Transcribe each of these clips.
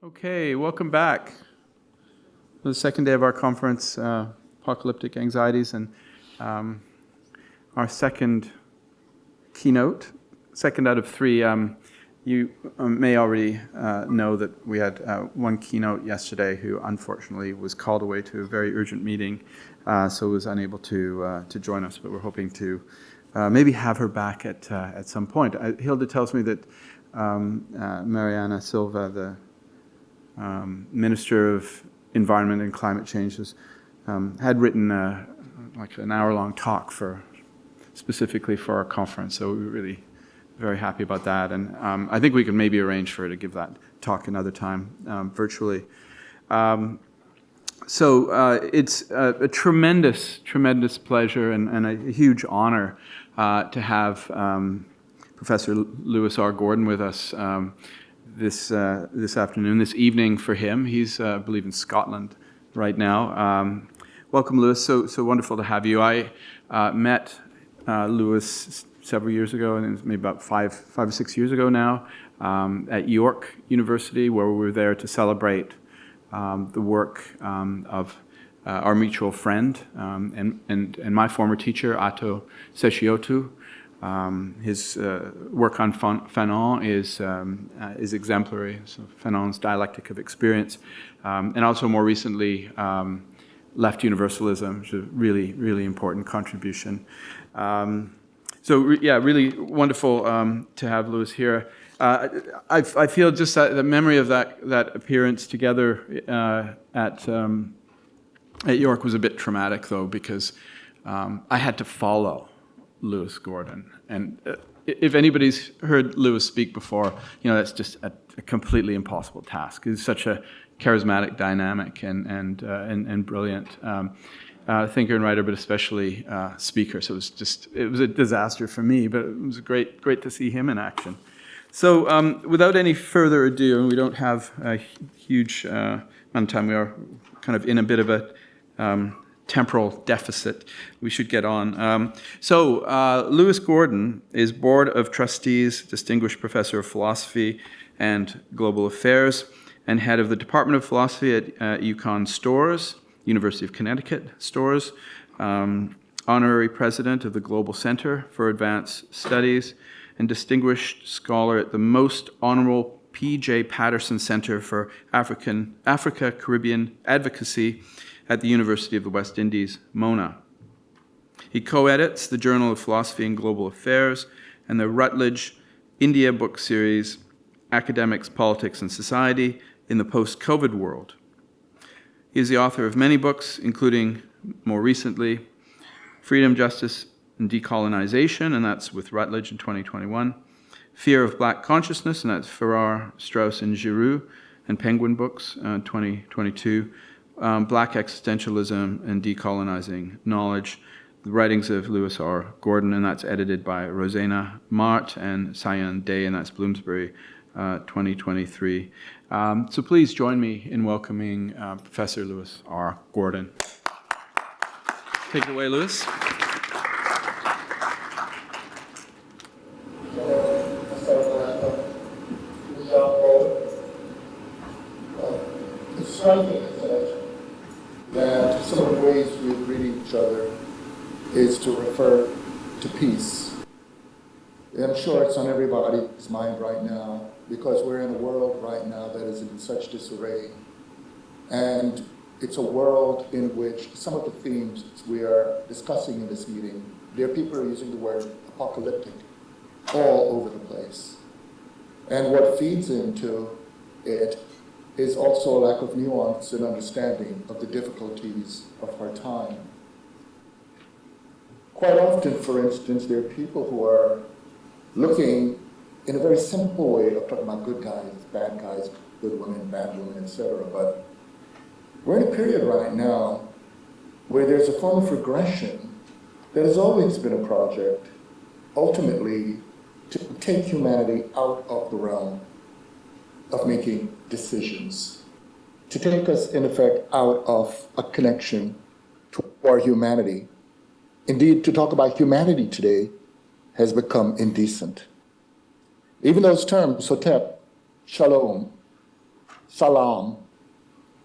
Okay, welcome back. The second day of our conference, Apocalyptic Anxieties, and our second keynote, second out of three. You may already know that we had one keynote yesterday who unfortunately was called away to a very urgent meeting, so was unable to join us, but we're hoping to maybe have her back at some point. Hilda tells me that Mariana Silva, the Minister of Environment and Climate Change, had written like an hour-long talk specifically for our conference, so we were really very happy about that, and I think we can maybe arrange for her to give that talk another time virtually. So it's a tremendous pleasure and a huge honor to have Professor Lewis R. Gordon with us this afternoon, this evening for him. He's, I believe, in Scotland right now. Welcome, Lewis. So wonderful to have you. I met Lewis several years ago, and maybe about five or 6 years ago now, at York University, where we were there to celebrate the work of our mutual friend and my former teacher, Ato Seshiotu. His work on Fanon is exemplary, so Fanon's dialectic of experience, and also more recently left universalism, which is a really, really important contribution. Yeah, really wonderful to have Lewis here. I feel just that the memory of that appearance together at York was a bit traumatic, though, because I had to follow Lewis Gordon, and if anybody's heard Lewis speak before, that's just a completely impossible task. He's such a charismatic, dynamic, and brilliant thinker and writer, but especially speaker. So it was a disaster for me, but it was great to see him in action. So without any further ado, and we don't have a huge amount of time, we are kind of in a bit of a temporal deficit, we should get on. Lewis Gordon is Board of Trustees, Distinguished Professor of Philosophy and Global Affairs, and Head of the Department of Philosophy at UCONN-Storrs, University of Connecticut, Storrs, Honorary President of the Global Center for Advanced Studies, and Distinguished Scholar at the Most Honourable P.J. Patterson Center for Africa-Caribbean Advocacy at the University of the West Indies, Mona. He co-edits the Journal of Philosophy and Global Affairs and the Routledge-India book series, Academics, Politics, and Society in the Post-COVID World. He is the author of many books, including, more recently, Freedom, Justice, and Decolonization, and that's with Routledge in 2021, Fear of Black Consciousness, and that's Farrar, Straus, and Giroux, and Penguin Books, 2022, Black Existentialism and Decolonizing Knowledge, the writings of Lewis R. Gordon, and that's edited by Rozena, Maart, and Sayan Day, and that's Bloomsbury, 2023. So please join me in welcoming Professor Lewis R. Gordon. Take it away, Lewis. It's striking that some of the ways we greet each other is to refer to peace. And I'm sure it's on everybody's mind right now, because we're in a world right now that is in such disarray. And it's a world in which some of the themes we are discussing in this meeting, there are people who are using the word apocalyptic all over the place. And what feeds into it is also a lack of nuance and understanding of the difficulties of our time. Quite often, for instance, there are people who are looking in a very simple way of talking about good guys, good women, bad women, etc. But we're in a period right now where there's a form of regression that has always been a project, ultimately, to take humanity out of the realm of making decisions, to take us, in effect, out of a connection to our humanity. Indeed, to talk about humanity today has become indecent. Even those terms, sotep, shalom, salam,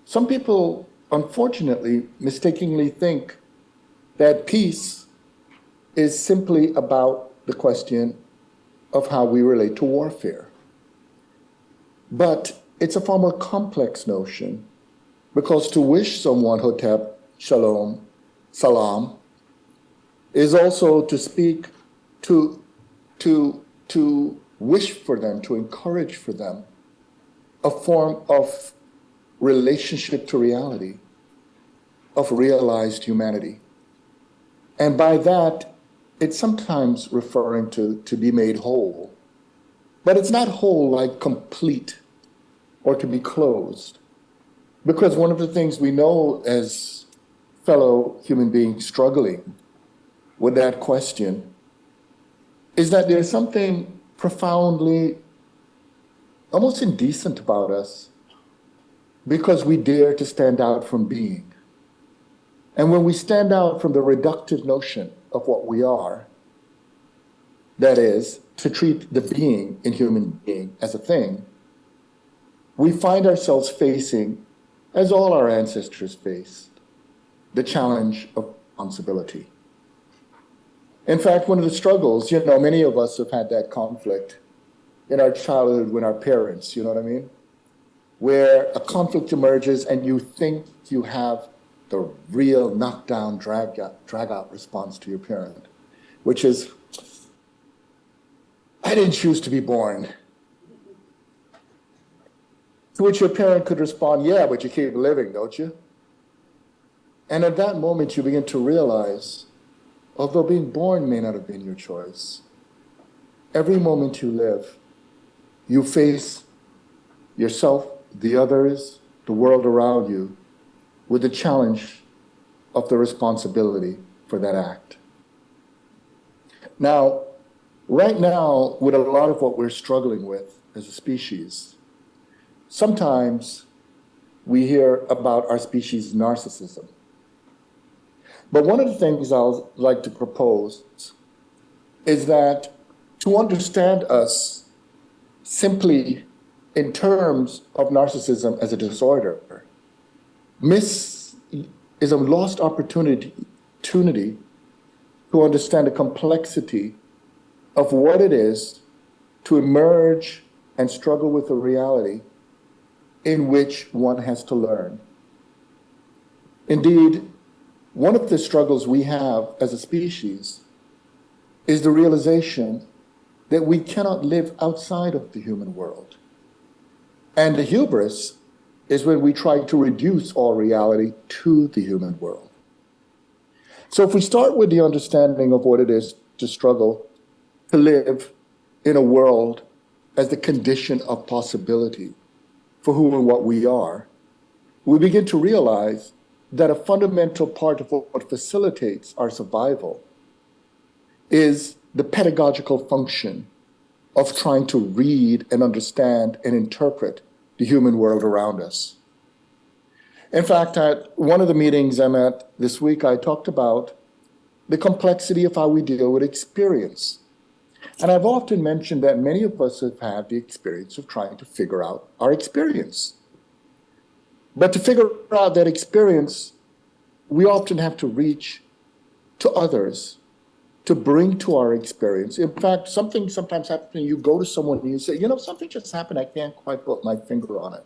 some people unfortunately mistakenly think that peace is simply about the question of how we relate to warfare. But it's a far more complex notion, because to wish someone hotep, shalom, salam, is also to speak, to wish for them, to encourage for them a form of relationship to reality, of realized humanity. And by that, it's sometimes referring to be made whole, but it's not whole like complete or to be closed. Because one of the things we know as fellow human beings struggling with that question is that there's something profoundly, almost indecent about us because we dare to stand out from being. And when we stand out from the reductive notion of what we are, that is, to treat the being in human being as a thing, we find ourselves facing, as all our ancestors faced, the challenge of responsibility. In fact, one of the struggles, many of us have had that conflict in our childhood with our parents, you know what I mean? Where a conflict emerges and you think you have the real knockdown, drag out response to your parent, which is, I didn't choose to be born. To which your parent could respond, yeah, but you keep living, don't you? And at that moment, you begin to realize, although being born may not have been your choice, every moment you live, you face yourself, the others, the world around you, with the challenge of the responsibility for that act. Now, right now, with a lot of what we're struggling with as a species, sometimes we hear about our species' narcissism. But one of the things I'll like to propose is that to understand us simply in terms of narcissism as a disorder is a lost opportunity to understand the complexity of what it is to emerge and struggle with a reality in which one has to learn. Indeed, one of the struggles we have as a species is the realization that we cannot live outside of the human world. And the hubris is when we try to reduce all reality to the human world. So if we start with the understanding of what it is to struggle to live in a world as the condition of possibility for who and what we are, we begin to realize that a fundamental part of what facilitates our survival is the pedagogical function of trying to read and understand and interpret the human world around us. In fact, at one of the meetings I'm at this week, I talked about the complexity of how we deal with experience. And I've often mentioned that many of us have had the experience of trying to figure out our experience. But to figure out that experience, we often have to reach to others to bring to our experience. In fact, something sometimes happens when you go to someone and you say, something just happened, I can't quite put my finger on it.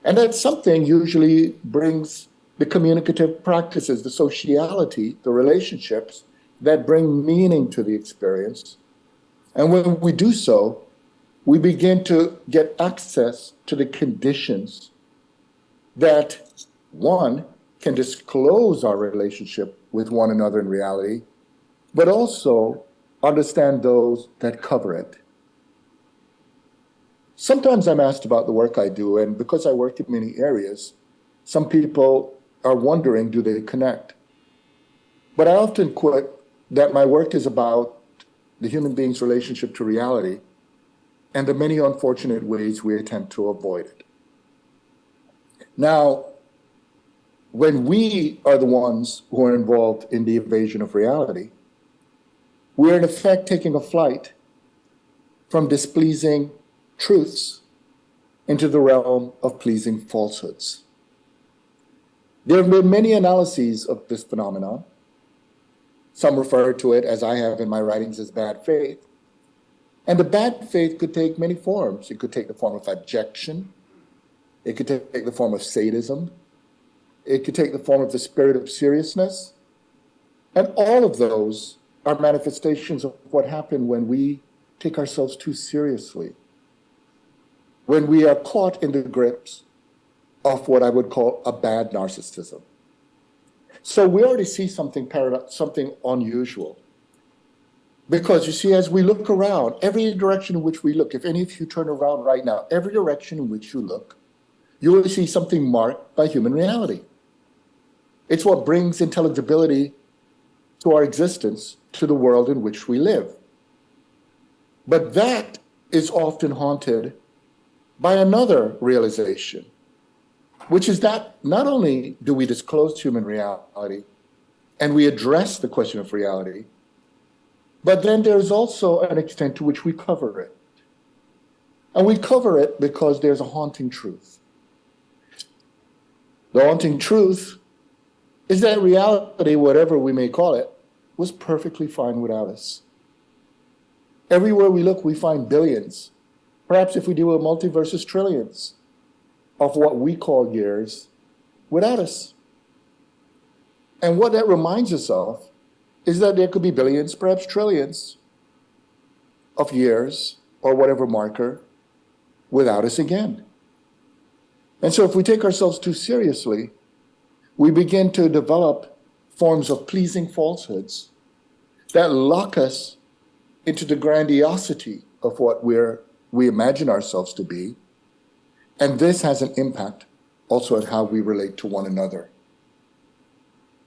And that something usually brings the communicative practices, the sociality, the relationships that bring meaning to the experience. And when we do so, we begin to get access to the conditions that, one, can disclose our relationship with one another in reality, but also understand those that cover it. Sometimes I'm asked about the work I do, and because I work in many areas, some people are wondering, do they connect? But I often quote that my work is about the human being's relationship to reality and the many unfortunate ways we attempt to avoid it. Now, when we are the ones who are involved in the evasion of reality, we're in effect taking a flight from displeasing truths into the realm of pleasing falsehoods. There have been many analyses of this phenomenon. Some refer to it, as I have in my writings, as bad faith. And the bad faith could take many forms. It could take the form of abjection. It could take the form of sadism. It could take the form of the spirit of seriousness. And all of those are manifestations of what happened when we take ourselves too seriously, when we are caught in the grips of what I would call a bad narcissism. So we already see something unusual. Because you see, as we look around, every direction in which we look, if any of you turn around right now, every direction in which you look, you will see something marked by human reality. It's what brings intelligibility to our existence, to the world in which we live. But that is often haunted by another realization, which is that not only do we disclose human reality and we address the question of reality, but then there's also an extent to which we cover it. And we cover it because there's a haunting truth. The haunting truth is that reality, whatever we may call it, was perfectly fine without us. Everywhere we look, we find billions, perhaps if we deal with multiverses, trillions of what we call years without us. And what that reminds us of is that there could be billions, perhaps trillions of years or whatever marker without us again. And so if we take ourselves too seriously, we begin to develop forms of pleasing falsehoods that lock us into the grandiosity of what we imagine ourselves to be. And this has an impact also on how we relate to one another.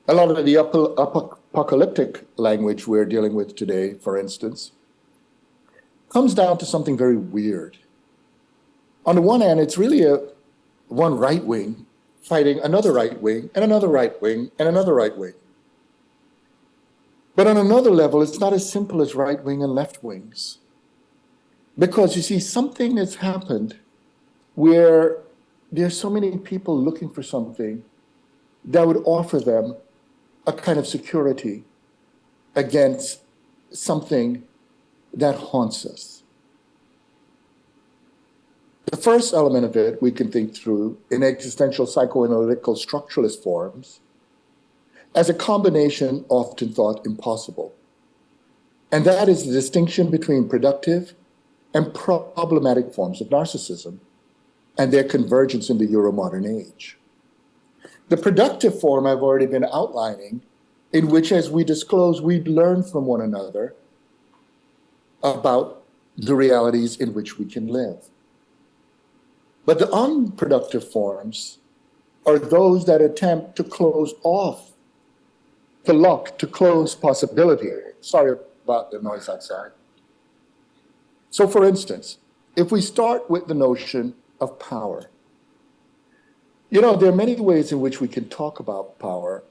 A lot of the apocalyptic language we're dealing with today, for instance, comes down to something very weird. On the one hand, it's really one right wing fighting another right wing and another right wing and another right wing. But on another level, it's not as simple as right wing and left wings. Because you see, something has happened where there's so many people looking for something that would offer them a kind of security against something that haunts us. The first element of it we can think through in existential psychoanalytical structuralist forms as a combination often thought impossible. And that is the distinction between productive and problematic forms of narcissism and their convergence in the Euro-modern age. The productive form I've already been outlining, in which as we disclose, we learn from one another about the realities in which we can live. But the unproductive forms are those that attempt to close off, to lock, to close possibility. Sorry about the noise outside. So for instance, if we start with the notion of power, you know, there are many ways in which we can talk about power,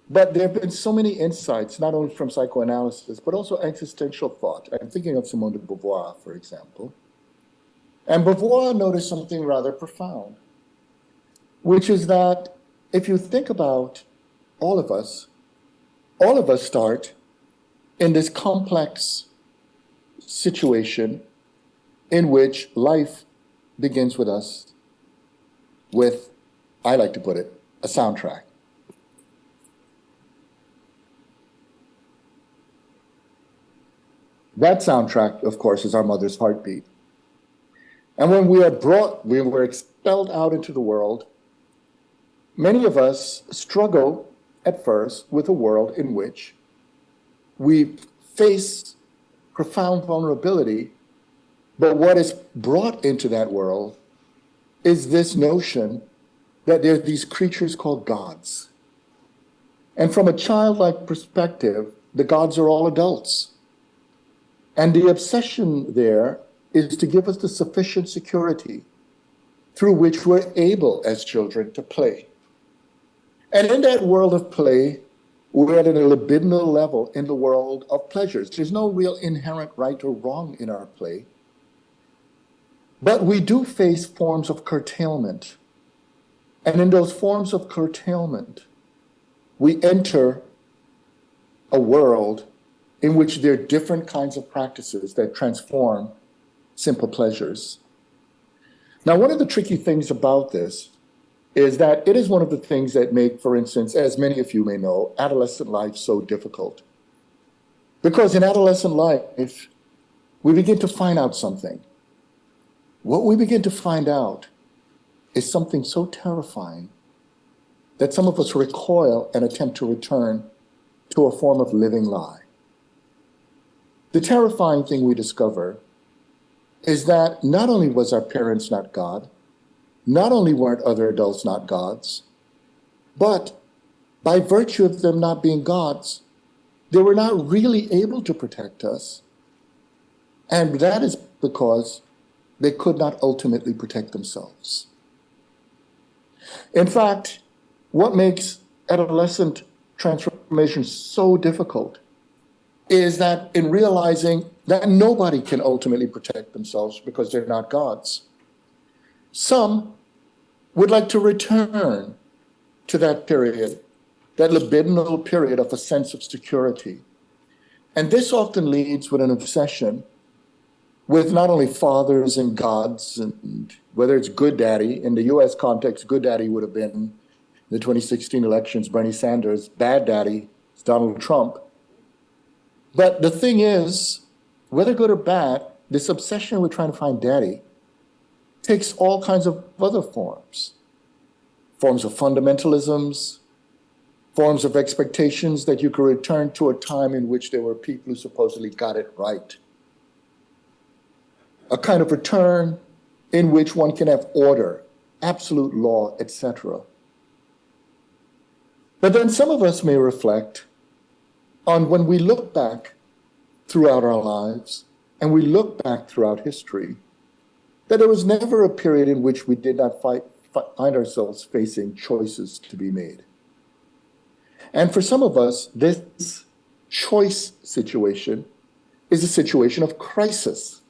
but there have been so many insights, not only from psychoanalysis, but also existential thought. I'm thinking of Simone de Beauvoir, for example. And Beauvoir noticed something rather profound, which is that if you think about all of us start in this complex situation in which life begins with us with, I like to put it, a soundtrack. That soundtrack, of course, is our mother's heartbeat. And when we were expelled out into the world, many of us struggle at first with a world in which we face profound vulnerability, but what is brought into that world is this notion that there are these creatures called gods. And from a childlike perspective, the gods are all adults. And the obsession there is to give us the sufficient security through which we're able as children to play. And in that world of play, we're at a libidinal level in the world of pleasures. There's no real inherent right or wrong in our play. But we do face forms of curtailment. And in those forms of curtailment, we enter a world in which there are different kinds of practices that transform simple pleasures. Now, one of the tricky things about this is that it is one of the things that make, for instance, as many of you may know, adolescent life so difficult. Because in adolescent life, we begin to find out something. What we begin to find out is something so terrifying that some of us recoil and attempt to return to a form of living lie. The terrifying thing we discover is that not only was our parents not God, not only weren't other adults not gods, but by virtue of them not being gods, they were not really able to protect us. And that is because they could not ultimately protect themselves. In fact, what makes adolescent transformation so difficult is that in realizing that nobody can ultimately protect themselves because they're not gods, some would like to return to that period, that libidinal period of a sense of security. And this often leads with an obsession with not only fathers and gods, and whether it's good daddy, in the US context, good daddy would have been the 2016 elections, Bernie Sanders, bad daddy is Donald Trump. But the thing is, whether good or bad, this obsession with trying to find daddy takes all kinds of other forms. Forms of fundamentalisms, forms of expectations that you could return to a time in which there were people who supposedly got it right. A kind of return in which one can have order, absolute law, etc. But then some of us may reflect on when we look back throughout our lives and we look back throughout history, that there was never a period in which we did not find ourselves facing choices to be made. And for some of us, this choice situation is a situation of crisis.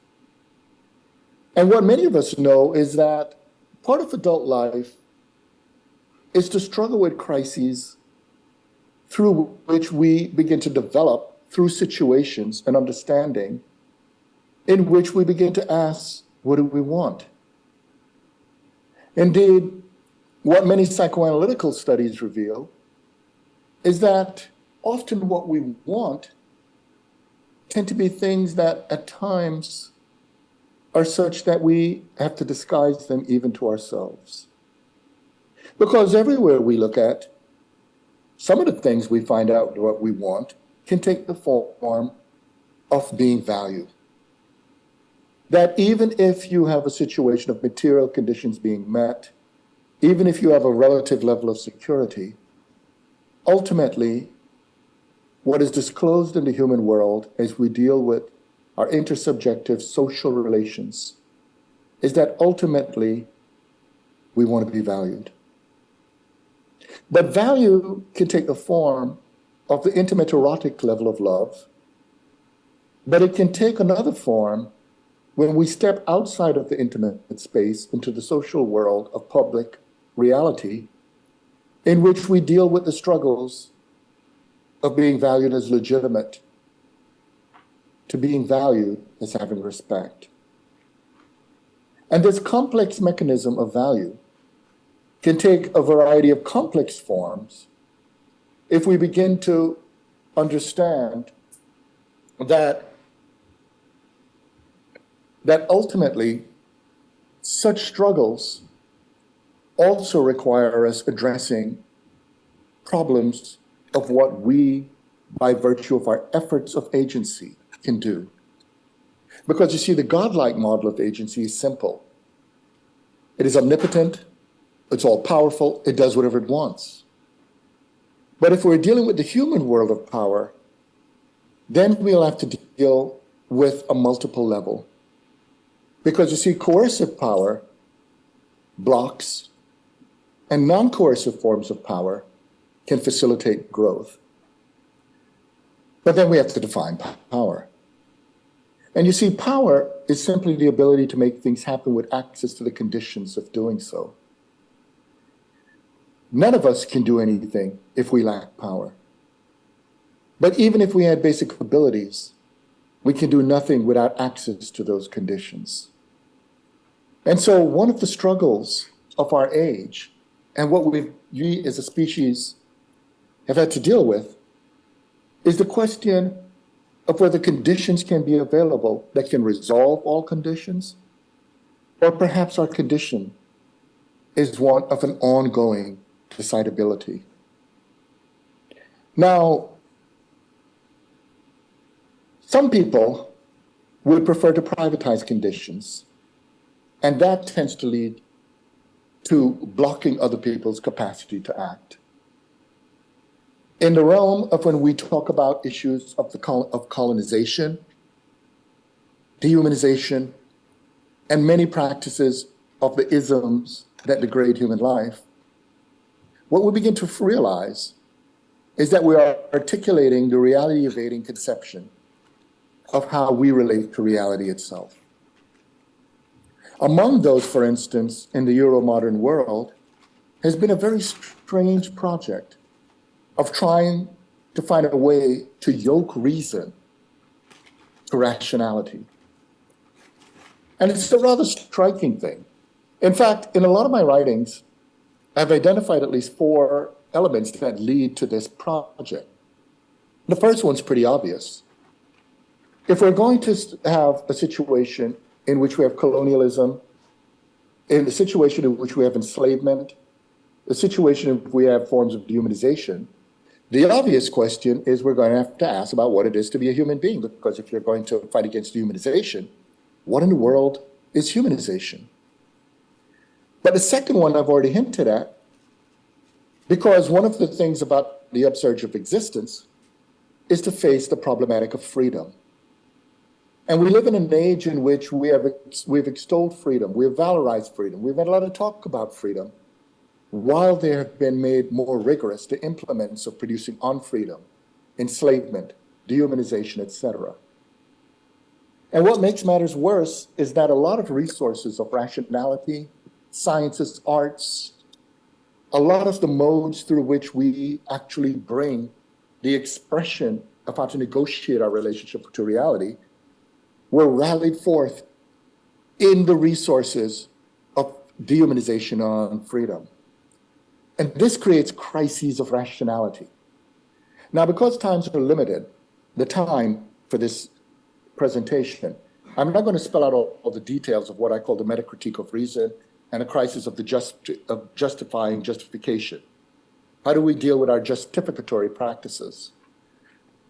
And what many of us know is that part of adult life is to struggle with crises through which we begin to develop, through situations and understanding, in which we begin to ask, what do we want? Indeed, what many psychoanalytical studies reveal is that often what we want tend to be things that at times are such that we have to disguise them even to ourselves. Because everywhere we look at, some of the things we find out what we want can take the form of being valued. That even if you have a situation of material conditions being met, even if you have a relative level of security, ultimately, what is disclosed in the human world as we deal with our intersubjective social relations is that ultimately we want to be valued. But value can take the form of the intimate erotic level of love, but it can take another form when we step outside of the intimate space into the social world of public reality, in which we deal with the struggles of being valued as legitimate, to being valued as having respect. And this complex mechanism of value can take a variety of complex forms if we begin to understand that ultimately such struggles also require us addressing problems of what we, by virtue of our efforts of agency, can do. Because you see, the godlike model of agency is simple. It is omnipotent, it's all powerful, it does whatever it wants. But if we're dealing with the human world of power, then we'll have to deal with a multiple level. Because you see, coercive power blocks, and non-coercive forms of power can facilitate growth. But then we have to define power. And you see, power is simply the ability to make things happen with access to the conditions of doing so. None of us can do anything if we lack power. But even if we had basic abilities, we can do nothing without access to those conditions. And so one of the struggles of our age, and what we as a species have had to deal with, is the question of whether conditions can be available that can resolve all conditions, or perhaps our condition is one of an ongoing decidability. Now, some people would prefer to privatize conditions, and that tends to lead to blocking other people's capacity to act. In the realm of when we talk about issues of colonization, dehumanization, and many practices of the isms that degrade human life, what we begin to realize is that we are articulating the reality-evading conception of how we relate to reality itself. Among those, for instance, in the Euro-modern world, has been a very strange project of trying to find a way to yoke reason to rationality. And it's a rather striking thing. In fact, in a lot of my writings, I've identified at least 4 elements that lead to this project. The first one's pretty obvious. If we're going to have a situation in which we have colonialism, in a situation in which we have enslavement, a situation in which we have forms of dehumanization, the obvious question is we're going to have to ask about what it is to be a human being, because if you're going to fight against dehumanization, what in the world is humanization? But the second one I've already hinted at, because one of the things about the upsurge of existence is to face the problematic of freedom. And we live in an age in which we've extolled freedom, we've valorized freedom, we've had a lot of talk about freedom, while there have been made more rigorous the implements of producing unfreedom, enslavement, dehumanization, etc. And what makes matters worse is that a lot of resources of rationality, sciences, arts, a lot of the modes through which we actually bring the expression of how to negotiate our relationship to reality were rallied forth in the resources of dehumanization on freedom. And this creates crises of rationality. Now, because times are limited, the time for this presentation, I'm not going to spell out all the details of what I call the metacritique of reason and a crisis of justifying justification. How do we deal with our justificatory practices?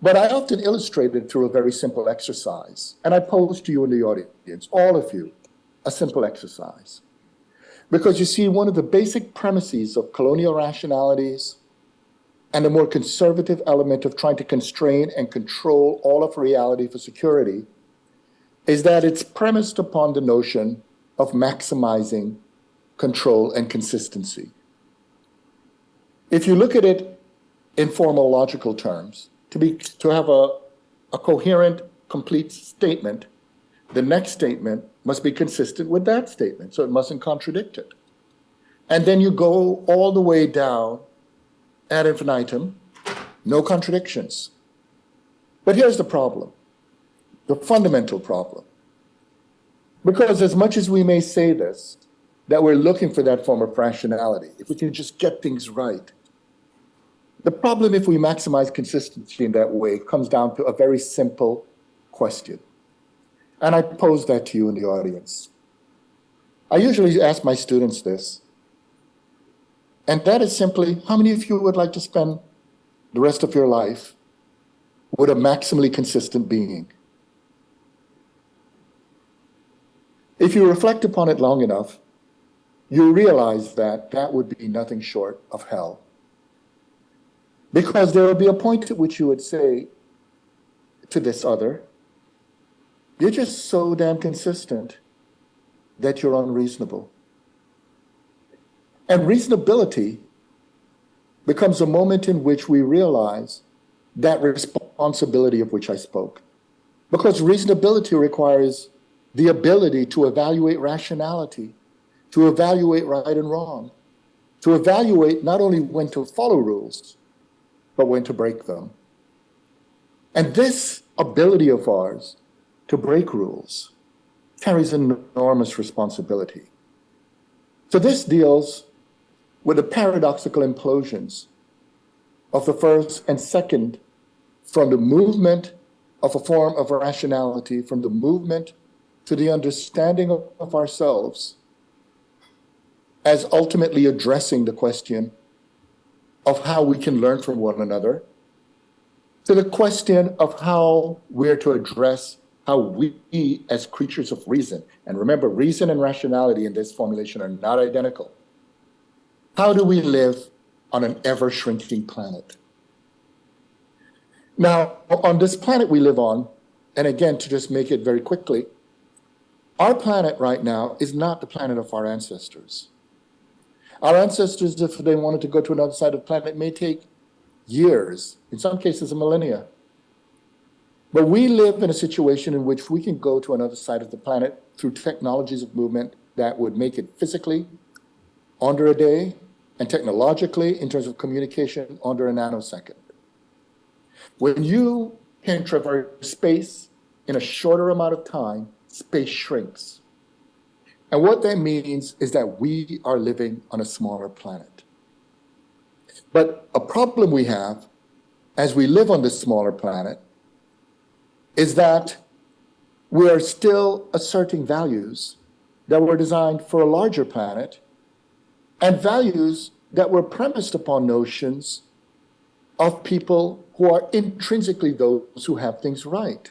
But I often illustrate it through a very simple exercise. And I pose to you in the audience, all of you, a simple exercise. Because you see, one of the basic premises of colonial rationalities and the more conservative element of trying to constrain and control all of reality for security is that it's premised upon the notion of maximizing control and consistency. If you look at it in formal logical terms, to have a coherent, complete statement, the next statement must be consistent with that statement, so it mustn't contradict it. And then you go all the way down ad infinitum, no contradictions. But here's the problem, the fundamental problem. Because as much as we may say this, that we're looking for that form of rationality, if we can just get things right, the problem if we maximize consistency in that way comes down to a very simple question. And I pose that to you in the audience. I usually ask my students this, and that is simply, how many of you would like to spend the rest of your life with a maximally consistent being? If you reflect upon it long enough, you realize that that would be nothing short of hell. Because there will be a point at which you would say to this other, you're just so damn consistent that you're unreasonable. And reasonability becomes a moment in which we realize that responsibility of which I spoke. Because reasonability requires the ability to evaluate rationality, to evaluate right and wrong, to evaluate not only when to follow rules, but when to break them. And this ability of ours to break rules carries enormous responsibility. So this deals with the paradoxical implosions of the first and second, from the movement of a form of rationality, from the movement to the understanding of ourselves, as ultimately addressing the question of how we can learn from one another, to the question of how we're to address how we as creatures of reason, and remember, reason and rationality in this formulation are not identical. How do we live on an ever-shrinking planet? Now, on this planet we live on, and again, to just make it very quickly, our planet right now is not the planet of our ancestors. Our ancestors, if they wanted to go to another side of the planet, may take years, in some cases a millennia. But we live in a situation in which we can go to another side of the planet through technologies of movement that would make it physically under a day, and technologically, in terms of communication, under a nanosecond. When you can traverse space in a shorter amount of time, space shrinks. And what that means is that we are living on a smaller planet. But a problem we have as we live on this smaller planet is that we are still asserting values that were designed for a larger planet, and values that were premised upon notions of people who are intrinsically those who have things right.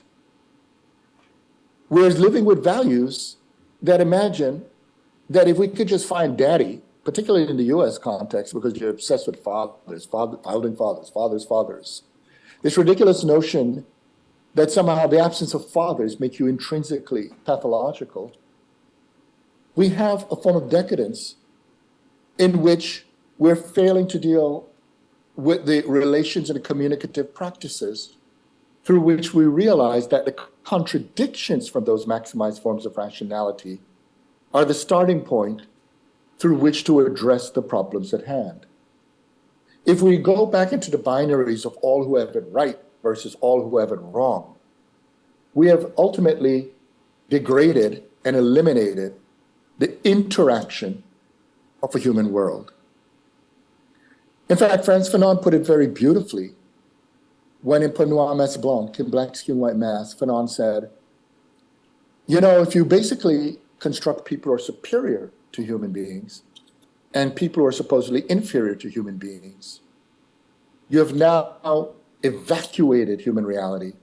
Whereas living with values that imagine that if we could just find daddy, particularly in the US context, because you're obsessed with founding fathers, this ridiculous notion that somehow the absence of fathers make you intrinsically pathological. We have a form of decadence in which we're failing to deal with the relations and the communicative practices through which we realize that the contradictions from those maximized forms of rationality are the starting point through which to address the problems at hand. If we go back into the binaries of all who have it right versus all who have it wrong, we have ultimately degraded and eliminated the interaction of a human world. In fact, Frantz Fanon put it very beautifully when in Pour Noir Masse Blanc, in Black Skin, White Mass, Fanon said, you know, if you basically construct people who are superior to human beings and people who are supposedly inferior to human beings, you have now evacuated human reality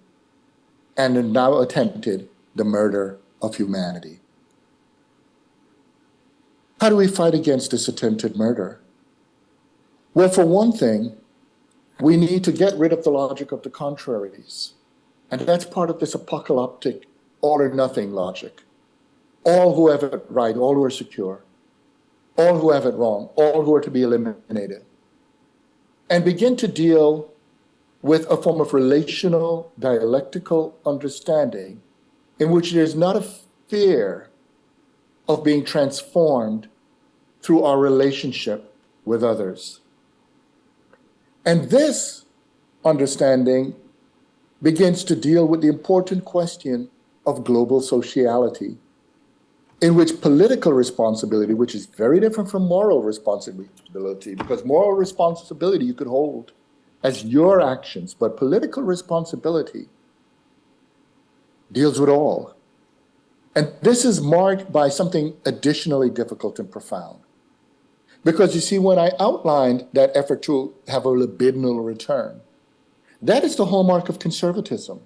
and have now attempted the murder of humanity. How do we fight against this attempted murder? Well, for one thing, we need to get rid of the logic of the contraries. And that's part of this apocalyptic all or nothing logic. All who have it right, all who are secure, all who have it wrong, all who are to be eliminated. And begin to deal with a form of relational, dialectical understanding in which there's not a fear of being transformed through our relationship with others. And this understanding begins to deal with the important question of global sociality, in which political responsibility, which is very different from moral responsibility, because moral responsibility you could hold as your actions, but political responsibility deals with all. And this is marked by something additionally difficult and profound. Because you see, when I outlined that effort to have a libidinal return, that is the hallmark of conservatism.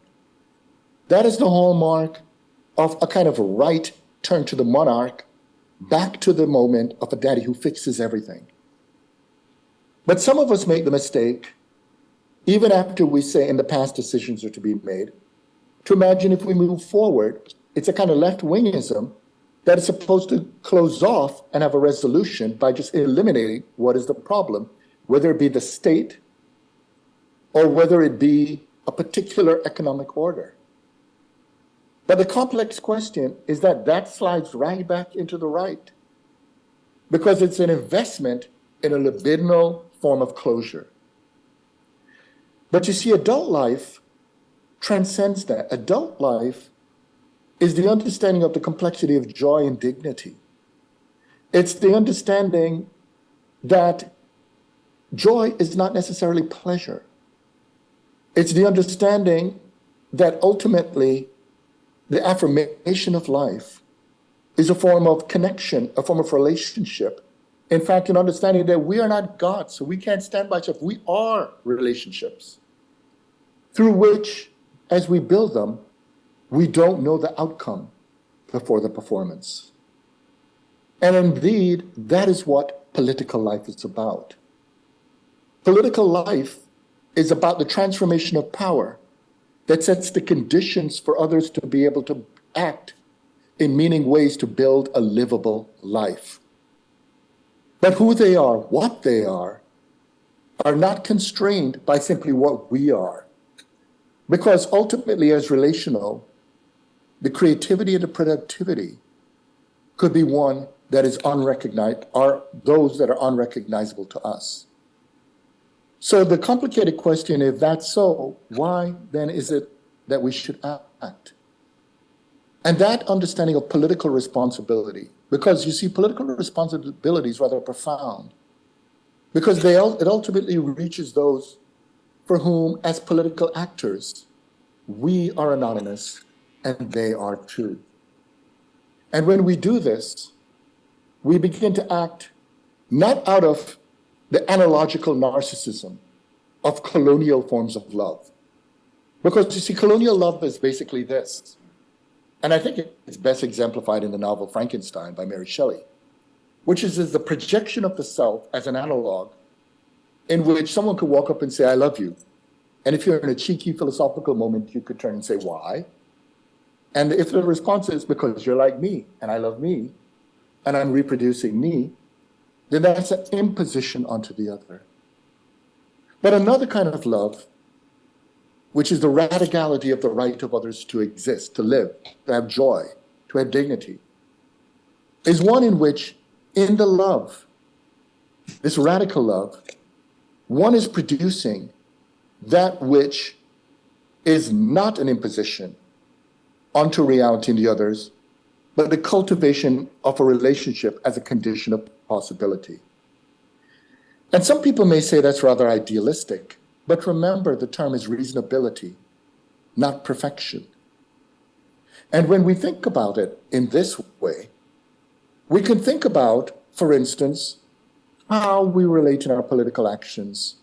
That is the hallmark of a kind of a right turn to the monarch, back to the moment of a daddy who fixes everything. But some of us make the mistake, even after we say in the past decisions are to be made, to imagine if we move forward, it's a kind of left-wingism that is supposed to close off and have a resolution by just eliminating what is the problem, whether it be the state or whether it be a particular economic order. But the complex question is that that slides right back into the right because it's an investment in a libidinal form of closure. But you see, adult life transcends that. Adult life is the understanding of the complexity of joy and dignity. It's the understanding that joy is not necessarily pleasure. It's the understanding that ultimately the affirmation of life is a form of connection, a form of relationship. In fact, an understanding that we are not God, so we can't stand by ourselves. We are relationships through which, as we build them, we don't know the outcome before the performance. And indeed, that is what political life is about. Political life is about the transformation of power that sets the conditions for others to be able to act in meaning ways to build a livable life. But who they are, what they are not constrained by simply what we are. Because ultimately, as relational, the creativity and the productivity could be one that is unrecognized, are those that are unrecognizable to us. So the complicated question, if that's so, why then is it that we should act? And that understanding of political responsibility, because you see, political responsibility is rather profound, because it ultimately reaches those for whom, as political actors, we are anonymous and they are too. And when we do this, we begin to act not out of the analogical narcissism of colonial forms of love. Because you see, colonial love is basically this. And I think it's best exemplified in the novel Frankenstein by Mary Shelley, which is the projection of the self as an analog in which someone could walk up and say, I love you. And if you're in a cheeky philosophical moment, you could turn and say, why? And if the response is because you're like me and I love me and I'm reproducing me, then that's an imposition onto the other. But another kind of love, which is the radicality of the right of others to exist, to live, to have joy, to have dignity, is one in which, in the love, this radical love, one is producing that which is not an imposition onto reality and the others, but the cultivation of a relationship as a condition of possibility. And some people may say that's rather idealistic, but remember the term is reasonability, not perfection. And when we think about it in this way, we can think about, for instance, how we relate in our political actions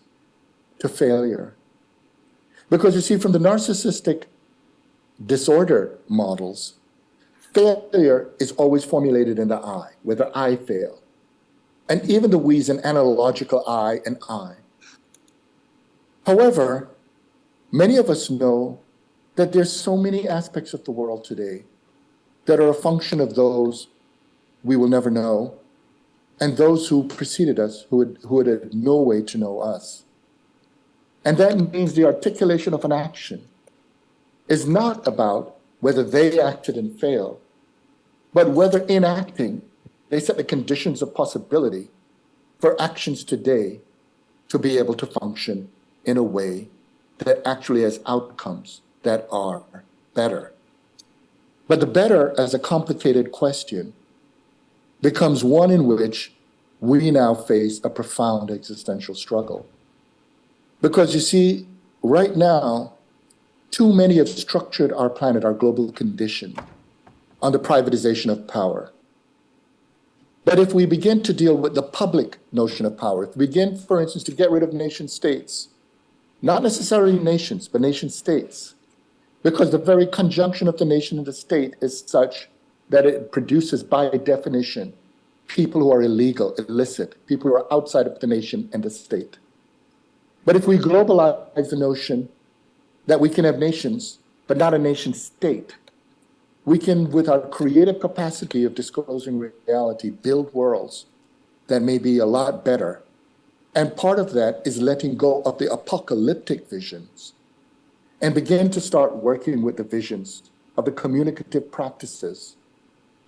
to failure. Because you see, from the narcissistic disorder models, failure is always formulated in the I, whether I fail. And even the we is an analogical I and I. However, many of us know that there's so many aspects of the world today that are a function of those we will never know and those who preceded us who had no way to know us. And that means the articulation of an action is not about whether they acted and failed, but whether in acting, they set the conditions of possibility for actions today to be able to function in a way that actually has outcomes that are better. But the better as a complicated question becomes one in which we now face a profound existential struggle. Because you see, right now, too many have structured our planet, our global condition, on the privatization of power. But if we begin to deal with the public notion of power, if we begin, for instance, to get rid of nation states, not necessarily nations, but nation states, because the very conjunction of the nation and the state is such that it produces, by definition, people who are illegal, illicit, people who are outside of the nation and the state. But if we globalize the notion that we can have nations, but not a nation state, we can, with our creative capacity of disclosing reality, build worlds that may be a lot better. And part of that is letting go of the apocalyptic visions and begin to start working with the visions of the communicative practices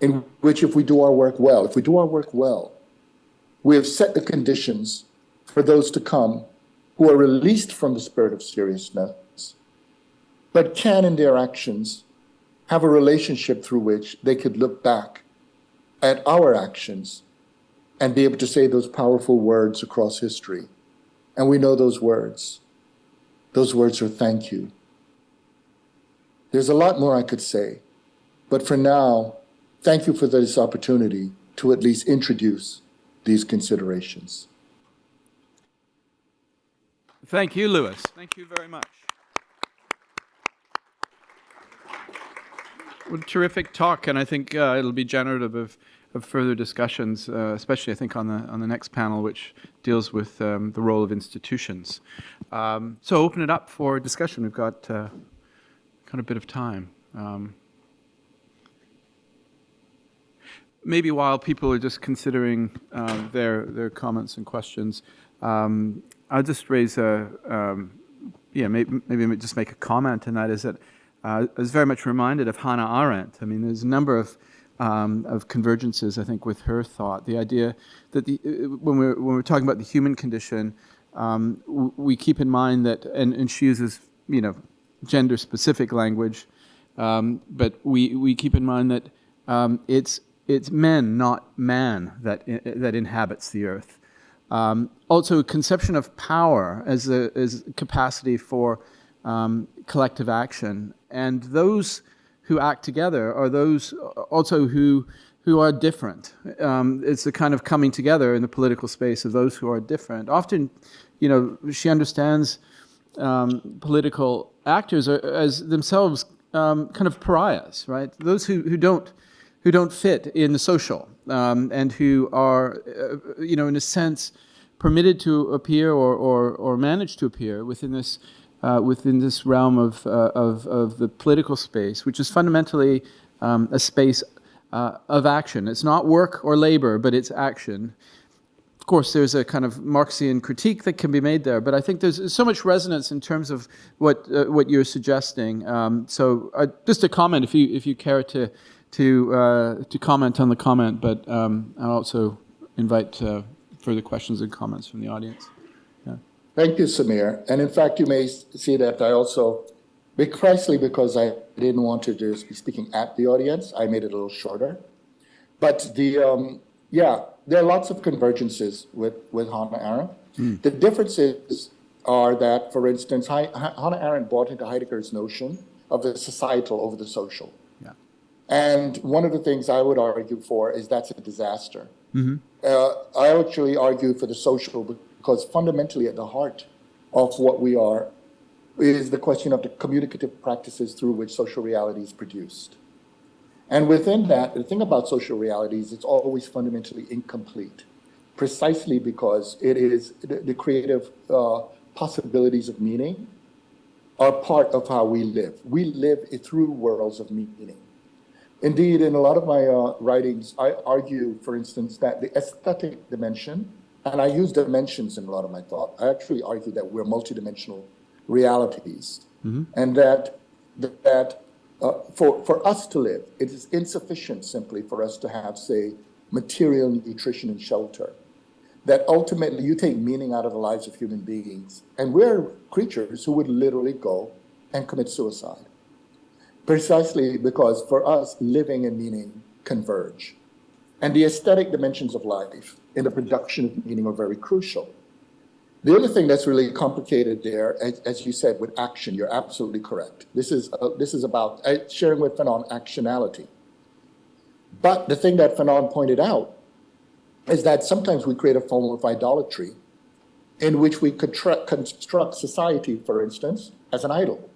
in which, if we do our work well, we have set the conditions for those to come who are released from the spirit of seriousness, but can, in their actions, have a relationship through which they could look back at our actions and be able to say those powerful words across history. And we know those words. Those words are thank you. There's a lot more I could say, but for now, thank you for this opportunity to at least introduce these considerations. Thank you, Louis. Thank you very much. What a terrific talk, and I think it'll be generative of further discussions, especially I think on the next panel, which deals with the role of institutions. So open it up for discussion. We've got kind of a bit of time. Maybe while people are just considering their comments and questions, I'll just raise maybe just make a comment, and that is that I was very much reminded of Hannah Arendt. I mean, there's a number of convergences, I think, with her thought. The idea that when we're talking about the human condition, we keep in mind that, and she uses, gender-specific language, but we keep in mind that it's men, not man, that inhabits the earth. Also, a conception of power as a capacity for collective action, and those who act together are those also who are different. It's a kind of coming together in the political space of those who are different. Often, she understands political actors as themselves kind of pariahs, right? Those who don't fit in the social and who are, in a sense, permitted to appear or manage to appear within this realm of the political space, which is fundamentally a space of action. It's not work or labor, but it's action. Of course, there's a kind of Marxian critique that can be made there, but I think there's so much resonance in terms of what you're suggesting. So just a comment, if you care to comment on the comment, but I'll also invite further questions and comments from the audience. Yeah. Thank you, Samir. And in fact, you may see that I also, precisely because I didn't want to just be speaking at the audience, I made it a little shorter. But there are lots of convergences with Hannah Arendt. The differences are that, for instance, Hannah Arendt brought into Heidegger's notion of the societal over the social. Yeah. And one of the things I would argue for is that's a disaster. Mm-hmm. I actually argue for the social because fundamentally at the heart of what we are is the question of the communicative practices through which social reality is produced. And within that, the thing about social realities, it's always fundamentally incomplete, precisely because it is the creative possibilities of meaning are part of how we live. We live through worlds of meaning. Indeed, in a lot of my writings, I argue, for instance, that the aesthetic dimension, and I use dimensions in a lot of my thought, I actually argue that we're multidimensional realities, and that for us to live, it is insufficient simply for us to have, say, material nutrition and shelter. That ultimately you take meaning out of the lives of human beings, and we're creatures who would literally go and commit suicide. Precisely because for us, living and meaning converge. And the aesthetic dimensions of life in the production of meaning are very crucial. The other thing that's really complicated there, as you said, with action, you're absolutely correct. This is about sharing with Fanon actionality. But the thing that Fanon pointed out is that sometimes we create a form of idolatry in which we construct society, for instance, as an idol.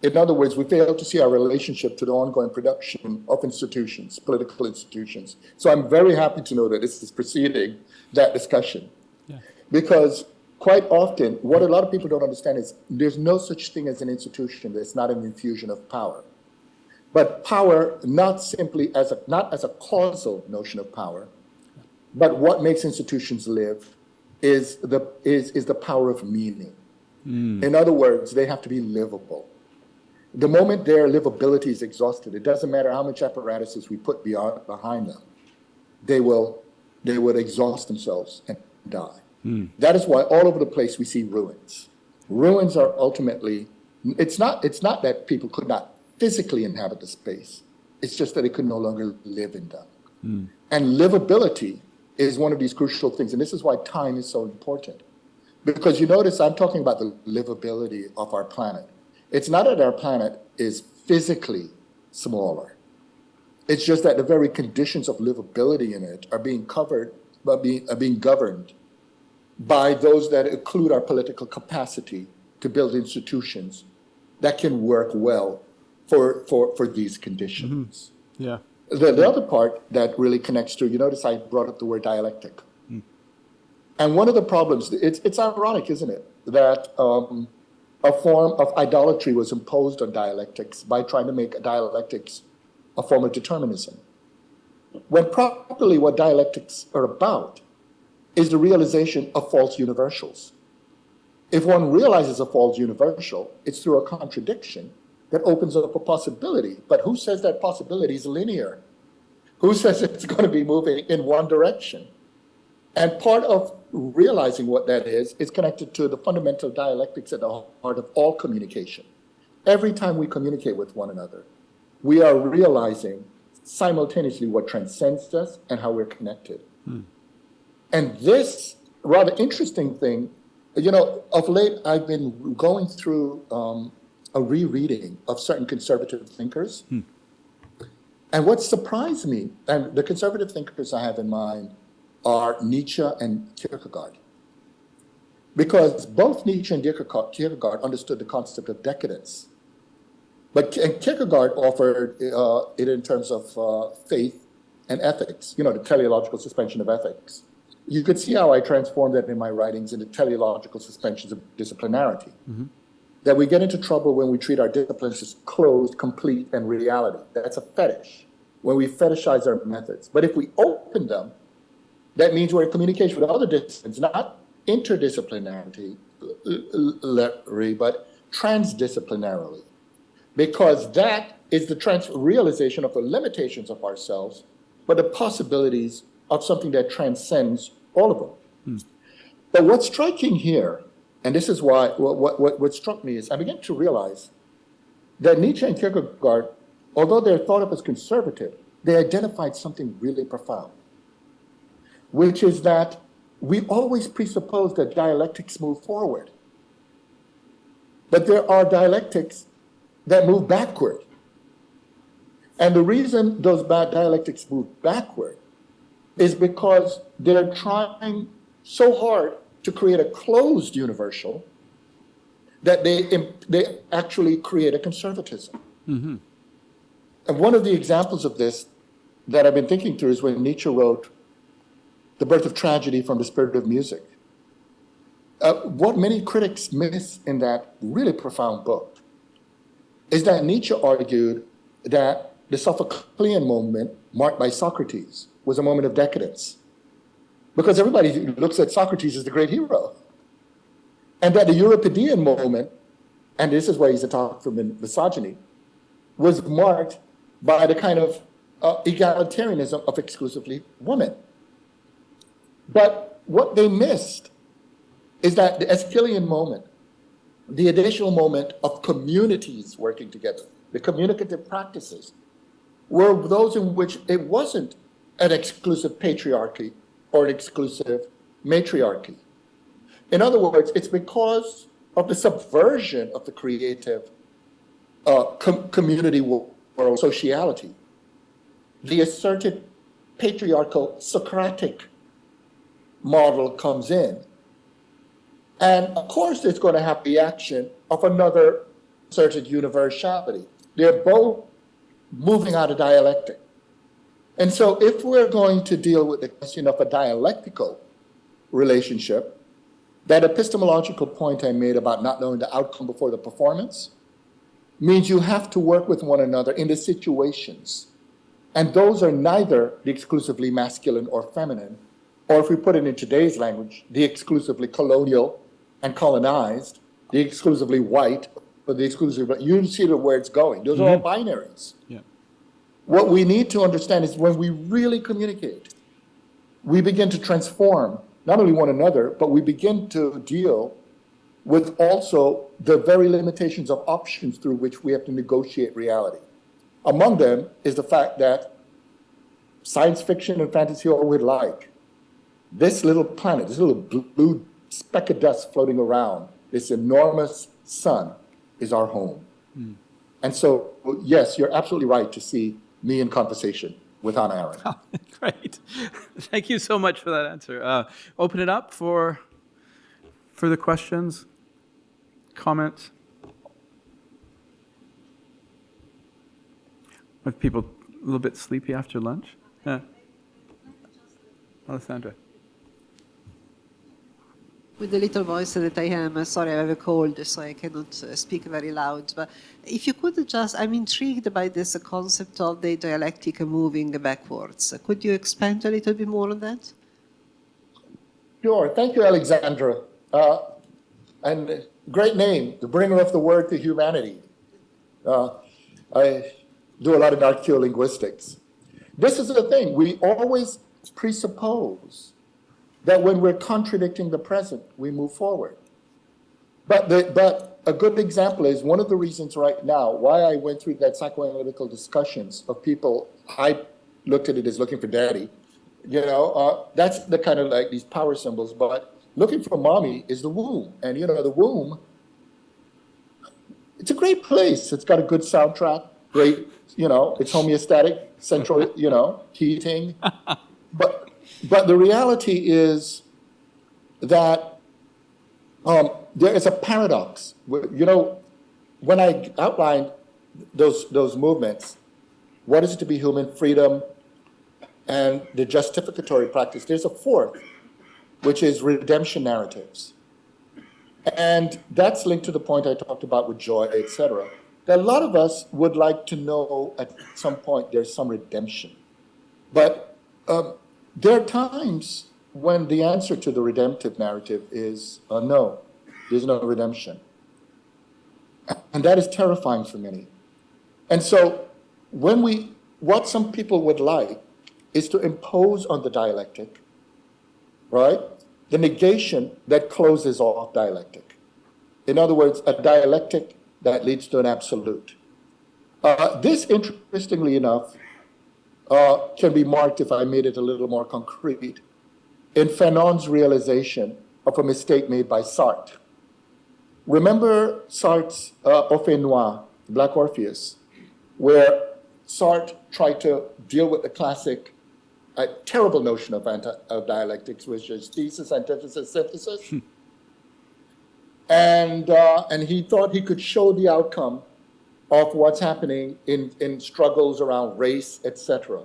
In other words, we fail to see our relationship to the ongoing production of institutions, political institutions. So I'm very happy to know that this is preceding that discussion. Yeah. Because quite often, what a lot of people don't understand is there's no such thing as an institution that's not an infusion of power. But power, not simply not as a causal notion of power, but what makes institutions live is the power of meaning. In other words, they have to be livable. the moment their livability is exhausted, it doesn't matter how much apparatuses we put behind them, they would exhaust themselves and die. That is why all over the place we see ruins. Ruins are ultimately, it's not that people could not physically inhabit the space. It's just that they could no longer live in them. And livability is one of these crucial things. And this is why time is so important. Because you notice I'm talking about the livability of our planet. It's not that our planet is physically smaller. It's just that the very conditions of livability in it are being covered, but are being governed by those that include our political capacity to build institutions that can work well for these conditions. Yeah. The other part that really connects to, you notice I brought up the word dialectic. And one of the problems, it's ironic, isn't it, that a form of idolatry was imposed on dialectics by trying to make dialectics a form of determinism. When properly what dialectics are about is the realization of false universals. If one realizes a false universal, it's through a contradiction that opens up a possibility. But who says that possibility is linear? Who says it's going to be moving in one direction? And part of realizing what that is connected to the fundamental dialectics at the heart of all communication. Every time we communicate with one another, we are realizing simultaneously what transcends us and how we're connected. And this rather interesting thing, you know, of late I've been going through a rereading of certain conservative thinkers. And what surprised me, and the conservative thinkers I have in mind are Nietzsche and Kierkegaard. Because both Nietzsche and Kierkegaard understood the concept of decadence. But Kierkegaard offered it in terms of faith and ethics, you know, the teleological suspension of ethics. You could see how I transformed that in my writings into teleological suspensions of disciplinarity. That we get into trouble when we treat our disciplines as closed, complete, and reality. That's a fetish, when we fetishize our methods. But if we open them, that means we're in communication with other disciplines, not interdisciplinarity, but transdisciplinarily. Because that is the realization of the limitations of ourselves, but the possibilities of something that transcends all of them. But what's striking here, and this is why what struck me is I began to realize that Nietzsche and Kierkegaard, although they're thought of as conservative, they identified something really profound, which is that we always presuppose that dialectics move forward. But there are dialectics that move backward. And the reason those dialectics move backward is because they're trying so hard to create a closed universal that they actually create a conservatism. And one of the examples of this that I've been thinking through is when Nietzsche wrote The Birth of Tragedy from the Spirit of Music. What many critics miss in that really profound book is that Nietzsche argued that the Sophoclean moment marked by Socrates was a moment of decadence, because everybody looks at Socrates as the great hero. And that the Euripidean moment, and this is where he's attacked for misogyny, was marked by the kind of egalitarianism of exclusively women. But what they missed is that the Aeschylean moment, the additional moment of communities working together, the communicative practices, were those in which it wasn't an exclusive patriarchy or an exclusive matriarchy. In other words, it's because of the subversion of the creative community or sociality, the asserted patriarchal Socratic model comes in. And of course, it's going to have the action of another asserted universality. They're both moving out of dialectic. And so if we're going to deal with the question of a dialectical relationship, that epistemological point I made about not knowing the outcome before the performance means you have to work with one another in the situations. And those are neither the exclusively masculine or feminine, or if we put it in today's language, the exclusively colonial and colonized, the exclusively white for the exclusive, but you see where it's going. Those are all binaries. Yeah. What we need to understand is when we really communicate, we begin to transform not only one another, but we begin to deal with also the very limitations of options through which we have to negotiate reality. Among them is the fact that science fiction and fantasy all would like. This little planet, this little blue speck of dust floating around, this enormous sun is our home. And so, yes, you're absolutely right to see me in conversation with Hannah Arendt. Oh, great. Thank you so much for that answer. Open it up for further questions, comments. Are people a little bit sleepy after lunch? Yeah. Alessandra. With the little voice that I am, sorry, I have a cold, so I cannot speak very loud. But if you could just, I'm intrigued by this concept of the dialectic moving backwards. Could you expand a little bit more on that? Sure. Thank you, Alexandra. And great name, the bringer of the word to humanity. I do a lot of archaeolinguistics. This is the thing. We always presuppose that when we're contradicting the present, we move forward. But a good example is one of the reasons right now why I went through that psychoanalytical discussions of people, I looked at it as looking for daddy. That's the kind of like these power symbols, but looking for mommy is the womb. And the womb, it's a great place. It's got a good soundtrack, great, it's homeostatic, central, heating. But the reality is that there is a paradox. When I outlined those movements, what is it to be human, freedom, and the justificatory practice, there's a fourth, which is redemption narratives. And that's linked to the point I talked about with joy, et cetera. That a lot of us would like to know at some point there's some redemption. But there are times when the answer to the redemptive narrative is no, there's no redemption. And that is terrifying for many. And so what some people would like is to impose on the dialectic, right, the negation that closes off dialectic. In other words, a dialectic that leads to an absolute. This, interestingly enough, can be marked, if I made it a little more concrete, in Fanon's realization of a mistake made by Sartre. Remember Sartre's Orphée Noire, Black Orpheus, where Sartre tried to deal with the classic, terrible notion of dialectics, which is thesis, antithesis, synthesis. And he thought he could show the outcome of what's happening in struggles around race, etc.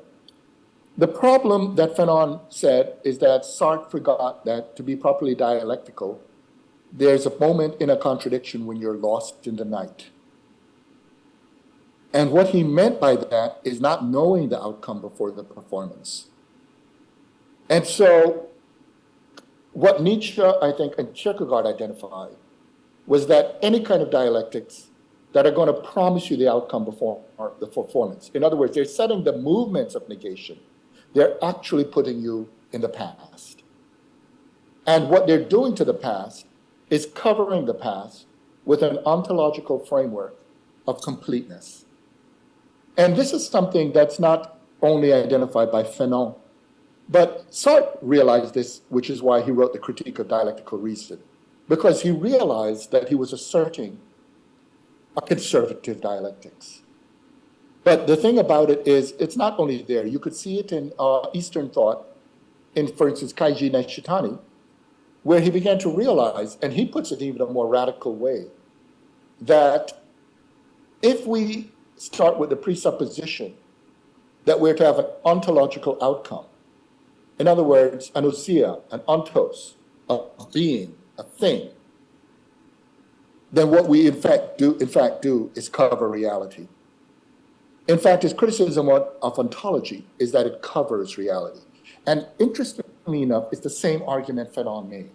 The problem that Fanon said is that Sartre forgot that to be properly dialectical, there's a moment in a contradiction when you're lost in the night. And what he meant by that is not knowing the outcome before the performance. And so what Nietzsche, I think, and Kierkegaard identified was that any kind of dialectics that are going to promise you the outcome before the performance. In other words, they're setting the movements of negation. They're actually putting you in the past. And what they're doing to the past is covering the past with an ontological framework of completeness. And this is something that's not only identified by Fanon, but Sartre realized this, which is why he wrote the Critique of Dialectical Reason, because he realized that he was asserting a conservative dialectics. But the thing about it is, it's not only there. You could see it in Eastern thought, in, for instance, Kaiji Nishitani, where he began to realize, and he puts it even a more radical way, that if we start with the presupposition that we're to have an ontological outcome, in other words, an ousia, an ontos, a being, a thing, then what we in fact do is cover reality. In fact, his criticism of ontology is that it covers reality. And interestingly enough, it's the same argument Fanon made.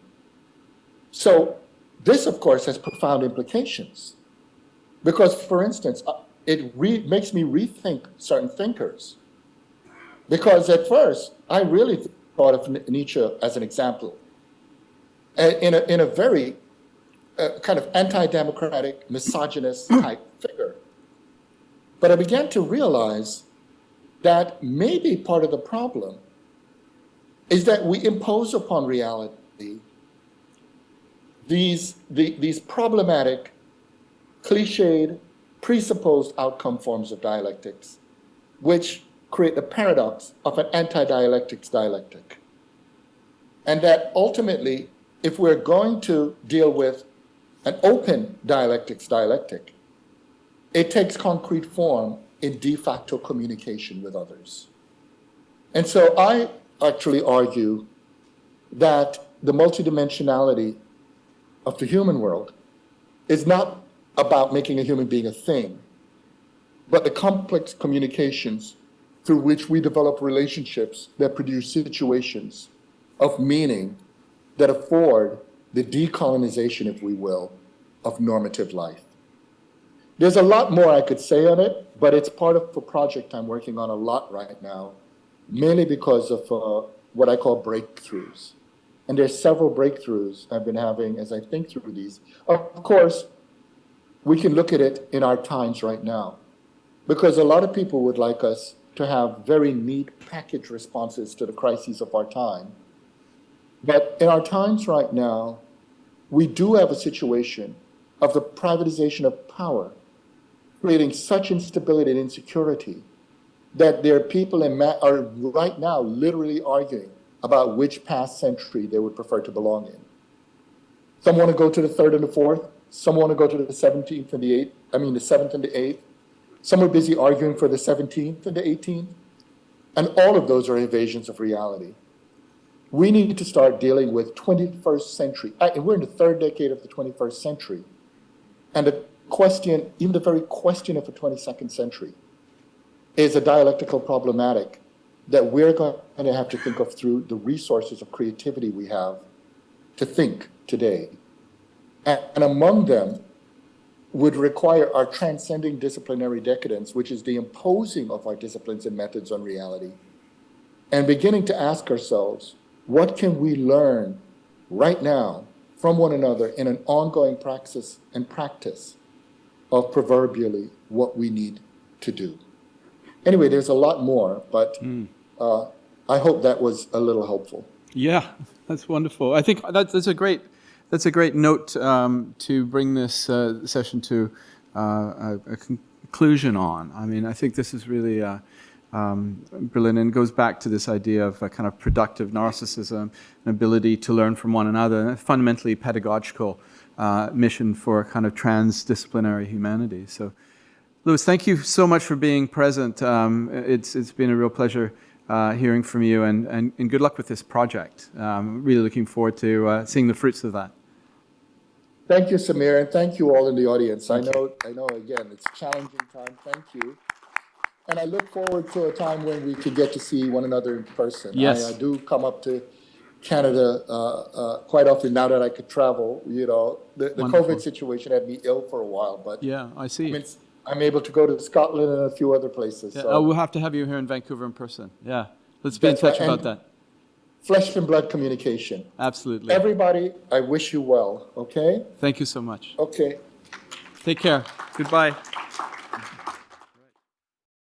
So this, of course, has profound implications. Because, for instance, it makes me rethink certain thinkers. Because at first, I really thought of Nietzsche as an example, in a very kind of anti-democratic, misogynist type figure. But I began to realize that maybe part of the problem is that we impose upon reality these problematic, cliched, presupposed outcome forms of dialectics, which create the paradox of an anti-dialectics dialectic. And that ultimately, if we're going to deal with an open dialectics dialectic, it takes concrete form in de facto communication with others. And so I actually argue that the multidimensionality of the human world is not about making a human being a thing, but the complex communications through which we develop relationships that produce situations of meaning that afford the decolonization, if we will, of normative life. There's a lot more I could say on it, but it's part of a project I'm working on a lot right now, mainly because of what I call breakthroughs. And there's several breakthroughs I've been having as I think through these. Of course, we can look at it in our times right now, because a lot of people would like us to have very neat package responses to the crises of our time. But in our times right now, we do have a situation of the privatization of power, creating such instability and insecurity that there are people are right now literally arguing about which past century they would prefer to belong in. Some want to go to the 3rd and the 4th. Some want to go to the 17th and the 8th. The 7th and the 8th. Some are busy arguing for the 17th and the 18th. And all of those are evasions of reality. We need to start dealing with 21st century. We're in the 3rd decade of the 21st century. And the question, even the very question of the 22nd century, is a dialectical problematic that we're going to have to think of through the resources of creativity we have to think today. And among them would require our transcending disciplinary decadence, which is the imposing of our disciplines and methods on reality, and beginning to ask ourselves, what can we learn right now from one another in an ongoing praxis and practice of proverbially what we need to do? Anyway, there's a lot more, but I hope that was a little helpful. Yeah, that's wonderful. I think that's a great note to bring this session to a conclusion on. I think this is really brilliant, and goes back to this idea of a kind of productive narcissism, an ability to learn from one another, and a fundamentally pedagogical mission for a kind of transdisciplinary humanity. So, Louis, thank you so much for being present. It's been a real pleasure hearing from you, and good luck with this project. Really looking forward to seeing the fruits of that. Thank you, Samir, and thank you all in the audience. I know, again, it's a challenging time. Thank you. And I look forward to a time when we could get to see one another in person. Yes. I do come up to Canada quite often now that I could travel. The COVID situation had me ill for a while, but yeah, I see. I'm able to go to Scotland and a few other places. Yeah. So. We'll have to have you here in Vancouver in person. Yeah, let's be in touch about that. Flesh and blood communication. Absolutely. Everybody, I wish you well, okay? Thank you so much. Okay. Take care. Goodbye.